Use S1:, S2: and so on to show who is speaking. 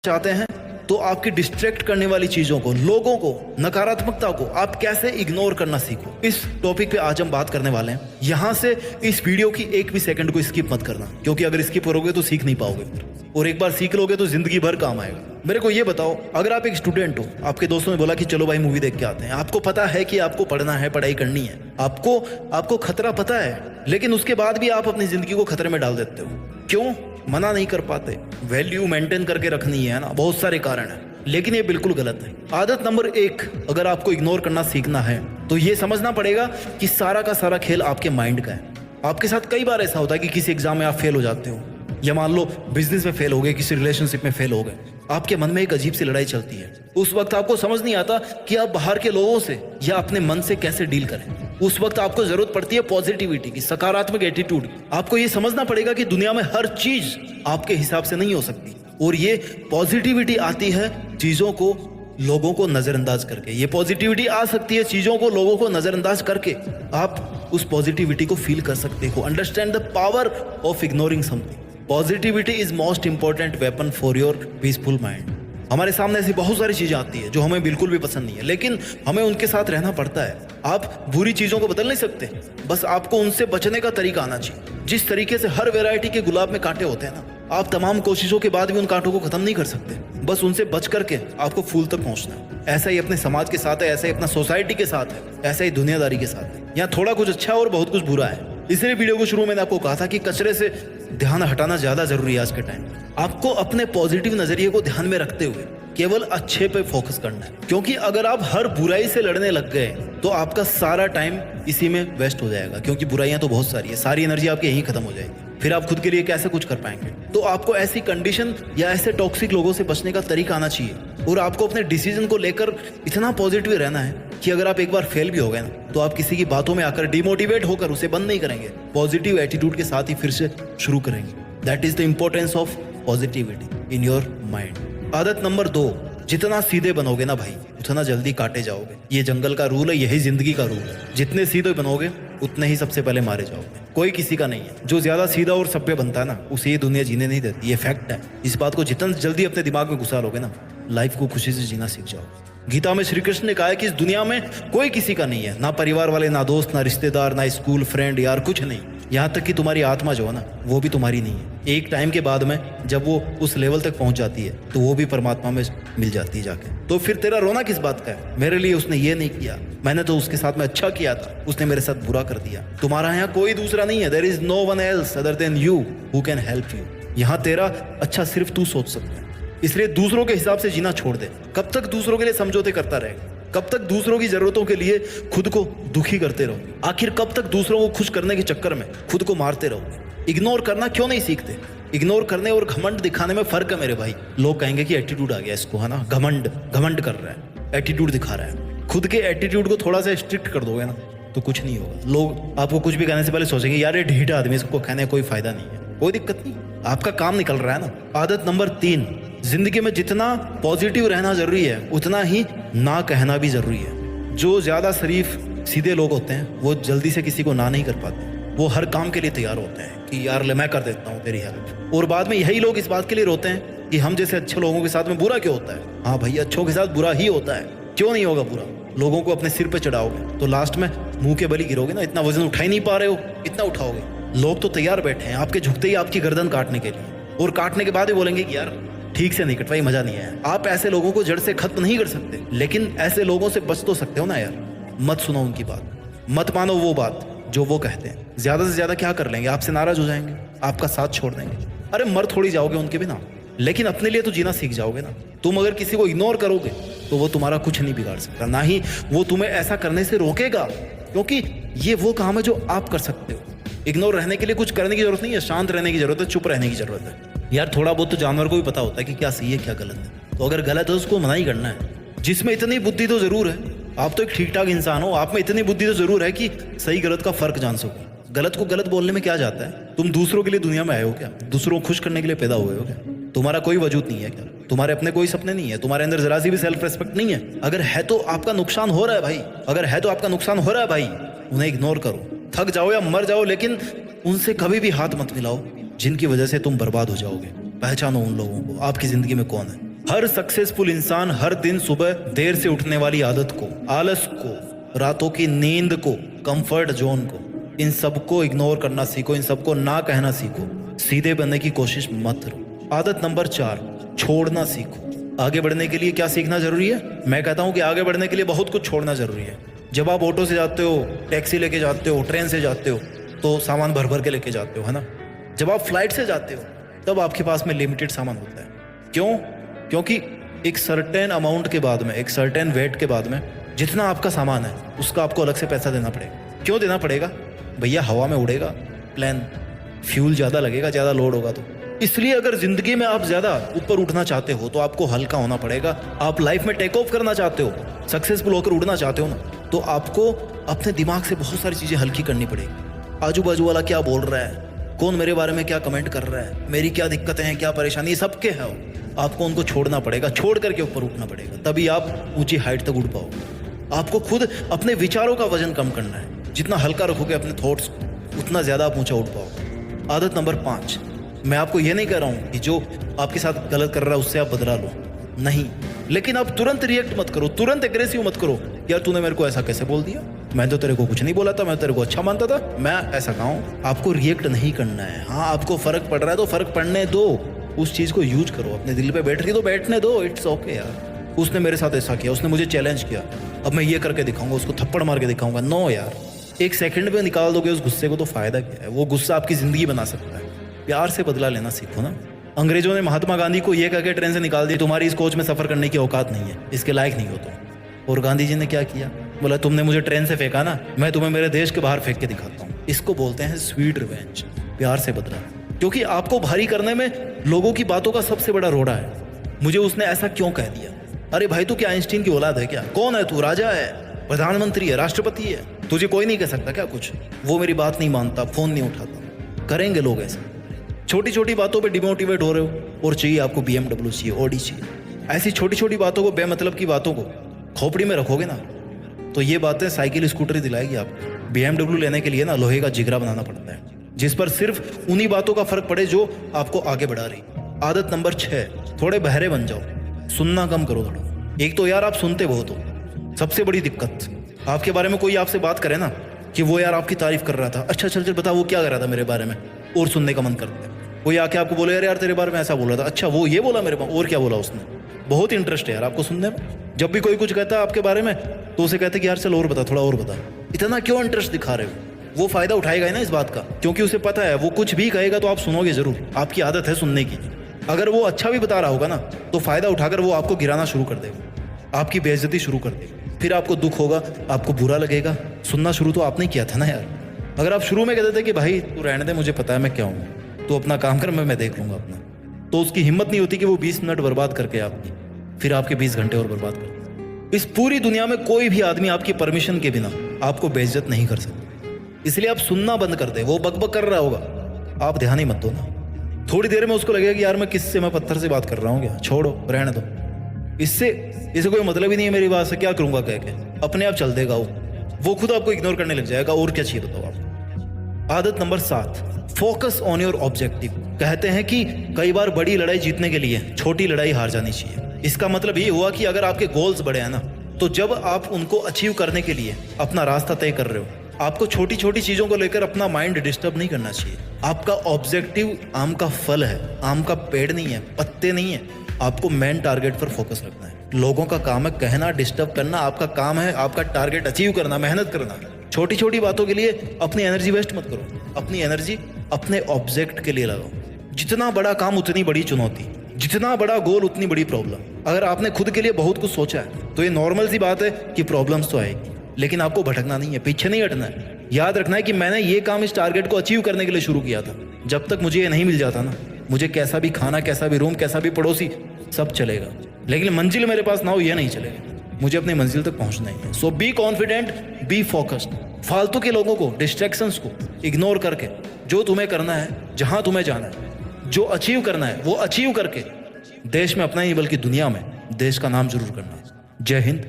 S1: चाहते हैं तो आपकी डिस्ट्रैक्ट करने वाली चीजों को, लोगों को, नकारात्मकता को आप कैसे इग्नोर करना सीखो। इस टॉपिक पे आज हम बात करने वाले हैं। यहां से इस वीडियो की एक भी सेकंड को स्किप मत करना, क्योंकि अगर स्किप करोगे तो सीख नहीं पाओगे, और एक बार सीख लोगे तो जिंदगी भर काम आएगा। मेरे को ये बताओ, अगर आप एक स्टूडेंट हो, आपके दोस्तों ने बोला कि चलो भाई मूवी देख के आते हैं, आपको पता है कि आपको पढ़ना है, पढ़ाई करनी है, आपको खतरा पता है, लेकिन उसके बाद भी आप अपनी जिंदगी को खतरे में डाल देते हो। क्यों? मना नहीं कर पाते। वैल्यू मेंटेन करके रखनी है ना, बहुत सारे कारण हैं, लेकिन ये बिल्कुल गलत है। आदत नंबर 1, अगर आपको इग्नोर करना सीखना है तो ये समझना पड़ेगा कि सारा का सारा खेल आपके माइंड का है। आपके साथ कई बार ऐसा होता है कि किसी एग्जाम में आप फेल हो जाते हो, या मान लो बिजनेस में फेल हो गए, किसी रिलेशनशिप में फेल हो गए, आपके मन में एक अजीब सी लड़ाई चलती है। उस वक्त आपको समझ नहीं आता कि आप बाहर के लोगों से या अपने मन से कैसे डील करें। उस वक्त आपको जरूरत पड़ती है पॉजिटिविटी की, सकारात्मक एटीट्यूड। आपको ये समझना पड़ेगा कि दुनिया में हर चीज आपके हिसाब से नहीं हो सकती, और ये पॉजिटिविटी आती है चीजों को, लोगों को नजरअंदाज करके। ये पॉजिटिविटी आ सकती है चीजों को, लोगों को नजरअंदाज करके। आप उस पॉजिटिविटी को फील कर सकते हो। Understand the power of ignoring something. Positivity is most important weapon for your peaceful mind. हमारे सामने ऐसी बहुत सारी चीजें आती है जो हमें बिल्कुल भी पसंद नहीं है, लेकिन हमें उनके साथ रहना पड़ता है। आप बुरी चीजों को बदल नहीं सकते, बस आपको उनसे बचने का तरीका आना चाहिए। जिस तरीके से हर वैरायटी के गुलाब में कांटे होते हैं ना, आप तमाम कोशिशों के बाद भी उन कांटों को खत्म नहीं कर सकते, बस उनसे बच करके आपको फूल तक पहुंचना है। ऐसा ही अपने समाज के साथ है, ऐसा ही अपना सोसाइटी के साथ है, ऐसा ही दुनियादारी के साथ है। यहाँ थोड़ा कुछ अच्छा है और बहुत कुछ बुरा है। इसलिए वीडियो को शुरू में मैंने आपको कहा था कि कचरे से ध्यान हटाना ज्यादा जरूरी है आज के टाइम। आपको अपने पॉजिटिव नजरिए को ध्यान में रखते हुए केवल अच्छे पे फोकस करना है, क्योंकि अगर आप हर बुराई से लड़ने लग गए तो आपका सारा टाइम इसी में वेस्ट हो जाएगा, क्योंकि बुराइयां तो बहुत सारी है, सारी एनर्जी आपकी यहीं खत्म हो जाएगी। फिर आप खुद के लिए कैसे कुछ कर पाएंगे? तो आपको ऐसी कंडीशन या ऐसे टॉक्सिक लोगों से बचने का तरीका आना चाहिए, और आपको अपने डिसीजन को लेकर इतना पॉजिटिव रहना है कि अगर आप एक बार फेल भी हो गए ना, तो आप किसी की बातों में आकर डिमोटिवेट होकर उसे बंद नहीं करेंगे, पॉजिटिव एटीट्यूड के साथ ही फिर से शुरू करेंगे। That is the importance of positivity in your mind. आदत नंबर 2, जितना सीधे बनोगे ना भाई, उतना जल्दी काटे जाओगे। ये जंगल का रूल है, यही जिंदगी का रूल है। जितने सीधे बनोगे उतने ही सबसे पहले मारे जाओगे। कोई किसी का नहीं है। जो ज्यादा सीधा और सभ्य बनता है ना, उसे ये दुनिया जीने नहीं देती। ये फैक्ट है। इस बात को जितना जल्दी अपने दिमाग में घुसा लोगे ना, लाइफ को खुशी से जीना सीख जाओगे। गीता में श्री कृष्ण ने कहा है कि इस दुनिया में कोई किसी का नहीं है, ना परिवार वाले, ना दोस्त, ना रिश्तेदार, ना स्कूल फ्रेंड, यार कुछ नहीं। यहाँ तक कि तुम्हारी आत्मा जो है ना, वो भी तुम्हारी नहीं है। एक टाइम के बाद में जब वो उस लेवल तक पहुंच जाती है तो वो भी परमात्मा में मिल जाती है जाके। तो फिर तेरा रोना किस बात का है? मेरे लिए उसने ये नहीं किया, मैंने तो उसके साथ में अच्छा किया था, उसने मेरे साथ बुरा कर दिया। तुम्हारा यहाँ कोई दूसरा नहीं है। There is no one else other than you who can help you. यहाँ तेरा अच्छा सिर्फ तू सोच सकता है। इसलिए दूसरों के हिसाब से जीना छोड़ दे। कब तक दूसरों के लिए समझौते करता रहेगा? कब तक दूसरों की जरूरतों के लिए खुद को दुखी करते रहोगे? आखिर कब तक दूसरों को खुश करने के चक्कर में खुद को मारते रहोगे? इग्नोर करना क्यों नहीं सीखते? इग्नोर करने और घमंड दिखाने में फर्क है मेरे भाई। लोग कहेंगे कि एटीट्यूड आ गया इसको, है ना, घमंड कर रहा है, एटीट्यूड दिखा रहा है। खुद के एटीट्यूड को थोड़ा सा स्ट्रिक्ट कर दोगे ना तो कुछ नहीं होगा। लोग आपको कुछ भी कहने से पहले सोचेंगे यार ये ढीठ आदमी, इसको कहने कोई फायदा नहीं है। कोई दिक्कत नहीं, आपका काम निकल रहा है ना। आदत नंबर 3, जिंदगी में जितना पॉजिटिव रहना जरूरी है उतना ही ना कहना भी जरूरी है। जो ज्यादा शरीफ सीधे लोग होते हैं वो जल्दी से किसी को ना नहीं कर पाते। वो हर काम के लिए तैयार होते हैं कि यार ले मैं कर देता हूँ तेरी हेल्प, और बाद में यही लोग इस बात के लिए रोते हैं कि हम जैसे अच्छे लोगों के साथ में बुरा क्यों होता है। हाँ भाई, अच्छों के साथ बुरा ही होता है। क्यों नहीं होगा बुरा? लोगों को अपने सिर पे चढ़ाओगे तो लास्ट में मुंह के बली गिरोगे ना। इतना वजन उठा ही नहीं पा रहे हो, इतना उठाओगे। लोग तो तैयार बैठे हैं आपके झुकते ही आपकी गर्दन काटने के लिए, और काटने के बाद ही बोलेंगे कि यार ठीक से नहीं कटवाई, मजा नहीं आया। आप ऐसे लोगों को जड़ से खत्म नहीं कर सकते, लेकिन ऐसे लोगों से बच तो सकते हो ना यार। मत सुनो उनकी बात, मत मानो वो बात जो वो कहते हैं। ज्यादा से ज्यादा क्या कर लेंगे? आपसे नाराज हो जाएंगे, आपका साथ छोड़ देंगे। अरे मर थोड़ी जाओगे उनके बिना, लेकिन अपने लिए तो जीना सीख जाओगे ना। तुम अगर किसी को इग्नोर करोगे तो वो तुम्हारा कुछ नहीं बिगाड़ सकता, ना ही वो तुम्हें ऐसा करने से रोकेगा, क्योंकि ये वो काम है जो आप कर सकते हो। इग्नोर रहने के लिए कुछ करने की जरूरत नहीं है, शांत रहने की जरूरत है, चुप रहने की जरूरत है। यार थोड़ा बहुत तो जानवर को भी पता होता है कि क्या सही है क्या गलत है, तो अगर गलत है उसको मना ही करना है। जिसमें इतनी बुद्धि तो जरूर है, आप तो एक ठीक ठाक इंसान हो, आप में इतनी बुद्धि तो जरूर है कि सही गलत का फर्क जान सको। गलत को गलत बोलने में क्या जाता है? तुम दूसरों के लिए दुनिया में आए हो क्या? दूसरों को खुश करने के लिए पैदा हुए हो क्या? तुम्हारा कोई वजूद नहीं है क्या? तुम्हारे अपने कोई सपने नहीं है? तुम्हारे अंदर जरा सी भी सेल्फ रेस्पेक्ट नहीं है? अगर है तो आपका नुकसान हो रहा है भाई, अगर है तो आपका नुकसान हो रहा है भाई। उन्हें इग्नोर करो, थक जाओ या मर जाओ, लेकिन उनसे कभी भी हाथ मत मिलाओ जिनकी वजह से तुम बर्बाद हो जाओगे। पहचानो उन लोगों को, आपकी जिंदगी में कौन है। हर सक्सेसफुल इंसान हर दिन सुबह देर से उठने वाली आदत को, आलस को, रातों की नींद को, कंफर्ट जोन को, इन सबको इग्नोर करना सीखो, इन सबको ना कहना सीखो, सीधे बनने की कोशिश मत करो। आदत नंबर 4, छोड़ना सीखो। आगे बढ़ने के लिए क्या सीखना जरूरी है? मैं कहता हूं कि आगे बढ़ने के लिए बहुत कुछ छोड़ना जरूरी है। जब आप ऑटो से जाते हो, टैक्सी लेके जाते हो, ट्रेन से जाते हो, तो सामान भर भर के लेके जाते हो, है ना। जब आप फ्लाइट से जाते हो तब आपके पास में लिमिटेड सामान होता है। क्यों? क्योंकि एक सर्टेन अमाउंट के बाद में, एक सर्टेन वेट के बाद में जितना आपका सामान है उसका आपको अलग से पैसा देना पड़ेगा। क्यों देना पड़ेगा? भैया हवा में उड़ेगा प्लेन, फ्यूल ज़्यादा लगेगा, ज़्यादा लोड होगा तो। इसलिए अगर जिंदगी में आप ज़्यादा ऊपर उठना चाहते हो तो आपको हल्का होना पड़ेगा। आप लाइफ में टेक ऑफ करना चाहते हो, सक्सेसफुल होकर उड़ना चाहते हो ना, तो आपको अपने दिमाग से बहुत सारी चीज़ें हल्की करनी पड़ेगी। आजू बाजू वाला क्या बोल रहा है, कौन मेरे बारे में क्या कमेंट कर रहा है, मेरी क्या दिक्कतें हैं, क्या परेशानी, सबके है। आपको उनको छोड़ना पड़ेगा, छोड़ करके ऊपर उठना पड़ेगा, तभी आप ऊंची हाइट तक उड़ पाओगे। आपको खुद अपने विचारों का वजन कम करना है। जितना हल्का रखोगे अपने थॉट्स को, उतना ज़्यादा आप ऊंचा उठ पाओगे। आदत नंबर 5, मैं आपको ये नहीं कह रहा हूँ कि जो आपके साथ गलत कर रहा है उससे आप बदला लो, नहीं, लेकिन आप तुरंत रिएक्ट मत करो, तुरंत एग्रेसिव मत करो। यार तूने मेरे को ऐसा कैसे बोल दिया, मैं तो तेरे को कुछ नहीं बोला था, मैं तेरे को अच्छा मानता था, मैं ऐसा कहा हूँ। आपको रिएक्ट नहीं करना है। हाँ, आपको फर्क पड़ रहा है तो फर्क पड़ने दो, उस चीज़ को यूज करो। अपने दिल पे बैठ रही तो बैठने दो, इट्स ओके यार। उसने मेरे साथ ऐसा किया, उसने मुझे चैलेंज किया, अब मैं ये करके दिखाऊंगा, उसको थप्पड़ मार के दिखाऊंगा। नो यार, एक सेकंड में निकाल दोगे उस गुस्से को तो फायदा क्या है? वो गुस्सा आपकी जिंदगी बना सकता है। प्यार से बदला लेना सीखो ना। अंग्रेजों ने महात्मा गांधी को ये कह के ट्रेन से निकाल दिया, तुम्हारी इस कोच में सफर करने की औकात नहीं है, इसके लायक नहीं हो तुम। और गांधी जी ने क्या किया? बोला तुमने मुझे ट्रेन से फेंका ना, मैं तुम्हें मेरे देश के बाहर फेंक के दिखाता हूँ। इसको बोलते हैं स्वीट रिवेंज, प्यार से बदला। क्योंकि आपको भारी करने में लोगों की बातों का सबसे बड़ा रोड़ा है। मुझे उसने ऐसा क्यों कह दिया? अरे भाई तू क्या आइंस्टीन की औलाद है क्या? कौन है तू? राजा है, प्रधानमंत्री है, राष्ट्रपति है, तुझे कोई नहीं कह सकता क्या कुछ? वो मेरी बात नहीं मानता, फोन नहीं उठाता। करेंगे लोग ऐसे, छोटी छोटी बातों पे डिमोटिवेट हो रहे हो और चाहिए आपको BMW चाहिए, ऑडी चाहिए। ऐसी छोटी छोटी बातों को, बेमतलब की बातों को खोपड़ी में रखोगे ना तो ये बातें साइकिल स्कूटर दिलाएगी आपको। BMW लेने के लिए ना लोहे का जिगरा बनाना पड़ता है, जिस पर सिर्फ उन्हीं बातों का फर्क पड़े जो आपको आगे बढ़ा रही। आदत नंबर 6, थोड़े बहरे बन जाओ, सुनना कम करो थोड़ा। एक तो यार आप सुनते बहुत हो, सबसे बड़ी दिक्कत। आपके बारे में कोई आपसे बात करे ना कि वो यार आपकी तारीफ कर रहा था, अच्छा चल चल बता वो क्या कर रहा था मेरे बारे में, और सुनने का मन करता है। कोई आके आपको बोले यार तेरे बारे में ऐसा बोल रहा था, अच्छा वो ये बोला मेरे पास, और क्या बोला उसने। बहुत इंटरेस्ट है यार आपको सुनने में। जब भी कोई कुछ कहता है आपके बारे में तो उसे कहते कि यार चल और बता, थोड़ा और बता। इतना क्यों इंटरेस्ट दिखा रहे हो? वो फायदा उठाएगा ही ना इस बात का, क्योंकि उसे पता है वो कुछ भी कहेगा तो आप सुनोगे जरूर। आपकी आदत है सुनने की। अगर वो अच्छा भी बता रहा होगा ना तो फायदा उठाकर वो आपको गिराना शुरू कर देगा, आपकी बेइज्जती शुरू कर देगा। फिर आपको दुख होगा, आपको बुरा लगेगा। सुनना शुरू तो आपने किया था ना यार। अगर आप शुरू में कहते थे कि भाई तू रहने दे, मुझे पता है मैं क्या हूँ, तो अपना काम कर, मैं देख लूंगा अपना, तो उसकी हिम्मत नहीं होती कि वो 20 मिनट बर्बाद करके आपकी फिर आपके 20 घंटे और बर्बाद कर। इस पूरी दुनिया में कोई भी आदमी आपकी परमिशन के बिना आपको बेइज्जत नहीं कर सकता। इसलिए आप सुनना बंद कर दे। वो बकबक कर रहा होगा, आप ध्यान ही मत दो ना। थोड़ी देर में उसको लगेगा कि यार मैं किससे, मैं पत्थर से बात कर रहा हूँ क्या, छोड़ो रहने दो, इससे कोई मतलब ही नहीं है मेरी बात से, क्या करूंगा कह के अपने आप चल देगा वो खुद आपको इग्नोर करने लग जाएगा। और क्या चाहिए बताओ आप। आदत number 7, focus on your objective. कहते हैं कि कई बार बड़ी लड़ाई जीतने के लिए छोटी लड़ाई हार जानी चाहिए। इसका मतलब ये हुआ कि अगर आपके गोल्स बड़े हैं ना, तो जब आप उनको अचीव करने के लिए अपना रास्ता तय कर रहे हो, आपको छोटी छोटी चीजों को लेकर अपना माइंड डिस्टर्ब नहीं करना चाहिए। आपका ऑब्जेक्टिव आम का फल है, आम का पेड़ नहीं है, पत्ते नहीं है। आपको मेन टारगेट पर फोकस रखना है। लोगों का काम है कहना, डिस्टर्ब करना, आपका काम है आपका टारगेट अचीव करना, मेहनत करना। छोटी छोटी बातों के लिए अपनी एनर्जी वेस्ट मत करो, अपनी एनर्जी अपने ऑब्जेक्ट के लिए लगाओ। जितना बड़ा काम उतनी बड़ी चुनौती, जितना बड़ा गोल उतनी बड़ी प्रॉब्लम। अगर आपने खुद के लिए बहुत कुछ सोचा है तो ये नॉर्मल सी बात है कि प्रॉब्लम्स तो आएगी, लेकिन आपको भटकना नहीं है, पीछे नहीं हटना है। याद रखना है कि मैंने ये काम इस टारगेट को अचीव करने के लिए शुरू किया था। जब तक मुझे ये नहीं मिल जाता ना, मुझे कैसा भी खाना, कैसा भी रूम, कैसा भी पड़ोसी, सब चलेगा, लेकिन मंजिल मेरे पास ना हो ये नहीं चलेगा। मुझे अपनी मंजिल तक पहुंचना ही है। सो बी कॉन्फिडेंट, बी फोकस्ड। फालतू के लोगों को, डिस्ट्रैक्शंस को इग्नोर करके जो तुम्हें करना है, जहां तुम्हें जाना है, जो अचीव करना है वो अचीव करके देश में अपना ही बल्कि दुनिया में देश का नाम जरूर करना। जय हिंद,